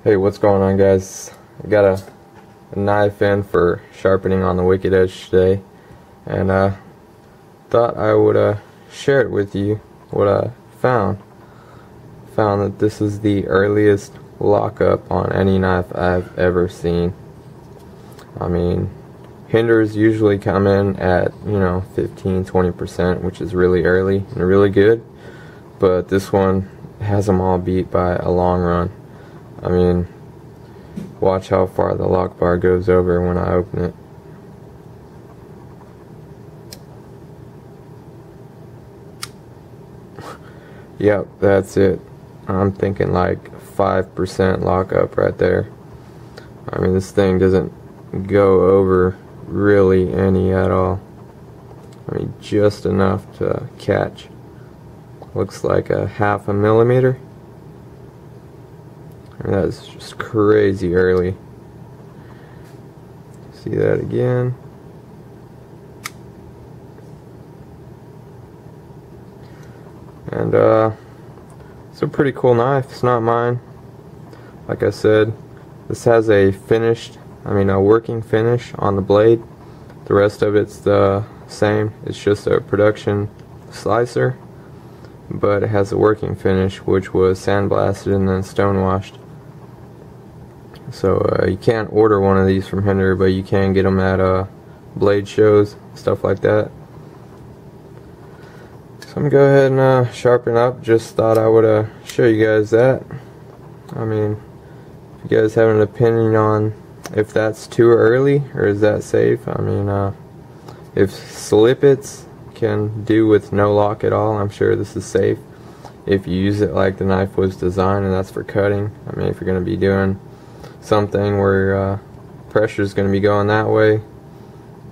Hey, what's going on, guys? I got a knife in for sharpening on the wicked edge today, and thought I would share it with you what I found. Found that this is the earliest lockup on any knife I've ever seen. I mean, Hinderers usually come in at 15-20%, which is really early and really good, but this one has them all beat by a long run. I mean, watch how far the lock bar goes over when I open it. Yep, that's it. I'm thinking like 5% lockup right there. I mean, this thing doesn't go over really any at all. I mean, just enough to catch. Looks like a 1/2 millimeter. And that's just crazy early. See that again. And it's a pretty cool knife. It's not mine. Like I said, this has a working finish on the blade. The rest of it's the same. It's just a production slicer, but it has a working finish, which was sandblasted and then stonewashed. So you can't order one of these from Hinderer, but you can get them at blade shows, stuff like that. So I'm gonna go ahead and sharpen up. Just thought I would show you guys that. I mean, if you guys have an opinion on if that's too early or is that safe. I mean, if slippets can do with no lock at all, I'm sure this is safe. If you use it like the knife was designed, and that's for cutting. I mean, if you're going to be doing something where pressure is going to be going that way,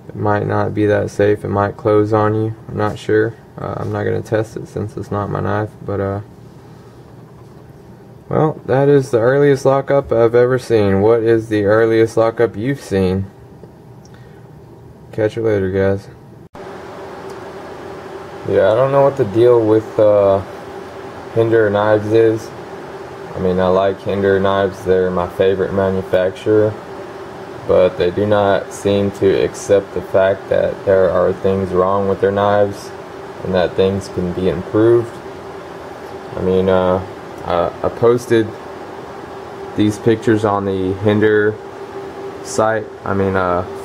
it might not be that safe. It might close on you. I'm not sure. I'm not going to test it since it's not my knife, but well, that is the earliest lockup I've ever seen. What is the earliest lockup you've seen? Catch you later, guys. Yeah, I don't know what the deal with Hinderer knives is. I mean, I like Hinderer knives. They're my favorite manufacturer, but they do not seem to accept the fact that there are things wrong with their knives and that things can be improved. I mean, I posted these pictures on the Hinderer site,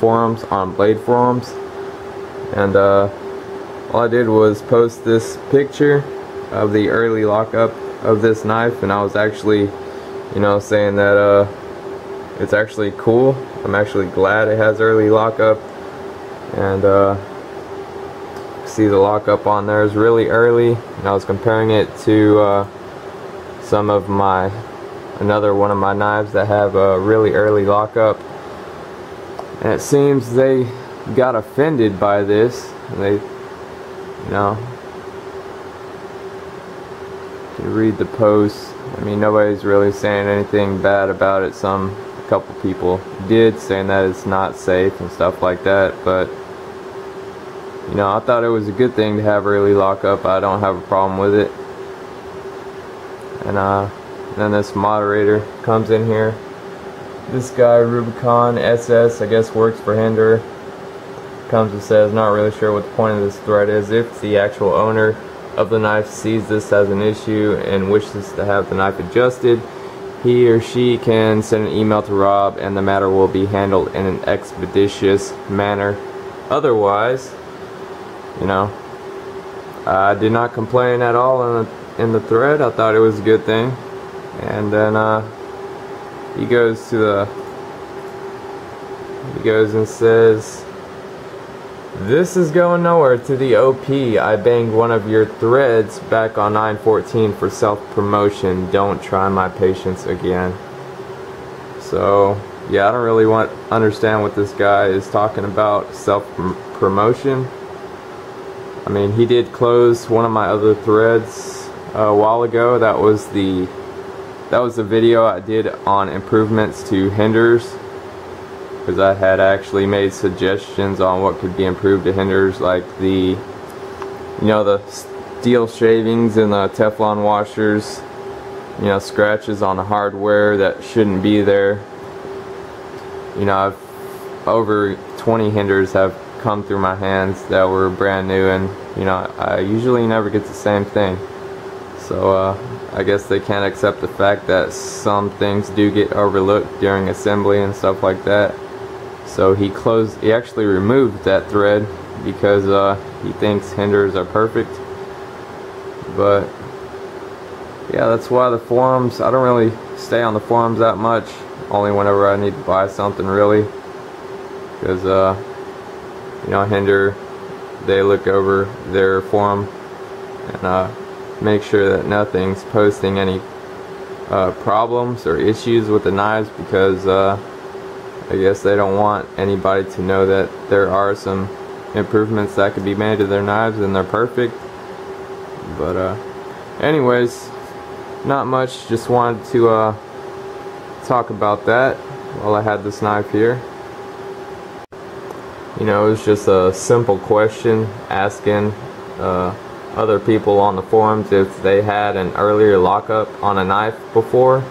forums, on BladeForums, and all I did was post this picture of the early lockup of this knife, and I was actually, saying that it's actually cool. I'm actually glad it has early lockup, and see the lockup on there is really early, and I was comparing it to some of another one of my knives that have a really early lockup, and it seems they got offended by this. And they, you read the posts. I mean, nobody's really saying anything bad about it. A couple people did, saying that it's not safe and stuff like that, but I thought it was a good thing to have early lockup. I don't have a problem with it. And then this moderator comes in here. This guy, RubiconSS, I guess works for Hinderer, comes and says, not really sure what the point of this thread is. If the actual owner of the knife sees this as an issue and wishes to have the knife adjusted, he or she can send an email to Rob and the matter will be handled in an expeditious manner. Otherwise, I did not complain at all in the thread. I thought it was a good thing. And then he goes and says, "This is going nowhere to the OP. I banged one of your threads back on 9/14 for self-promotion. Don't try my patience again." So yeah, I don't really understand what this guy is talking about, self-promotion. I mean, he did close one of my other threads a while ago. That was the video I did on improvements to Hinderers, because I had actually made suggestions on what could be improved to Hinderers, like the steel shavings and the Teflon washers, you know, scratches on the hardware that shouldn't be there. You know, over 20 hinders have come through my hands that were brand new, and you know, I usually never get the same thing. So I guess they can't accept the fact that some things do get overlooked during assembly and stuff like that. So he actually removed that thread because he thinks hinders are perfect. But yeah, that's why the forums, I don't really stay on the forums that much, only whenever I need to buy something really, because you know, Hinder, they look over their forum and make sure that nothing's posting any problems or issues with the knives, because I guess they don't want anybody to know that there are some improvements that could be made to their knives and they're perfect. But anyways, not much, just wanted to talk about that while I had this knife here. You know, it was just a simple question asking other people on the forums if they had an earlier lockup on a knife before.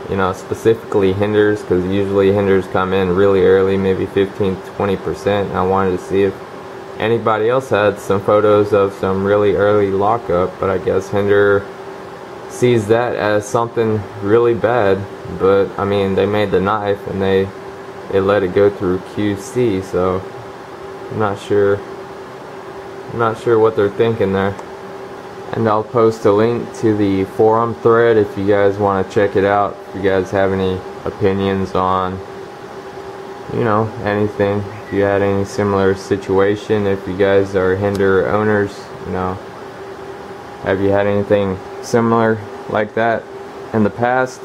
You know, specifically hinders, because usually hinders come in really early, maybe 15-20%. And I wanted to see if anybody else had some photos of some really early lockup, but I guess Hinder sees that as something really bad. But I mean, they made the knife and they let it go through QC, so I'm not sure what they're thinking there. And I'll post a link to the forum thread if you guys want to check it out. If you guys have any opinions on, you know, anything, if you had any similar situation, if you guys are Hinder owners, you know, have you had anything similar like that in the past?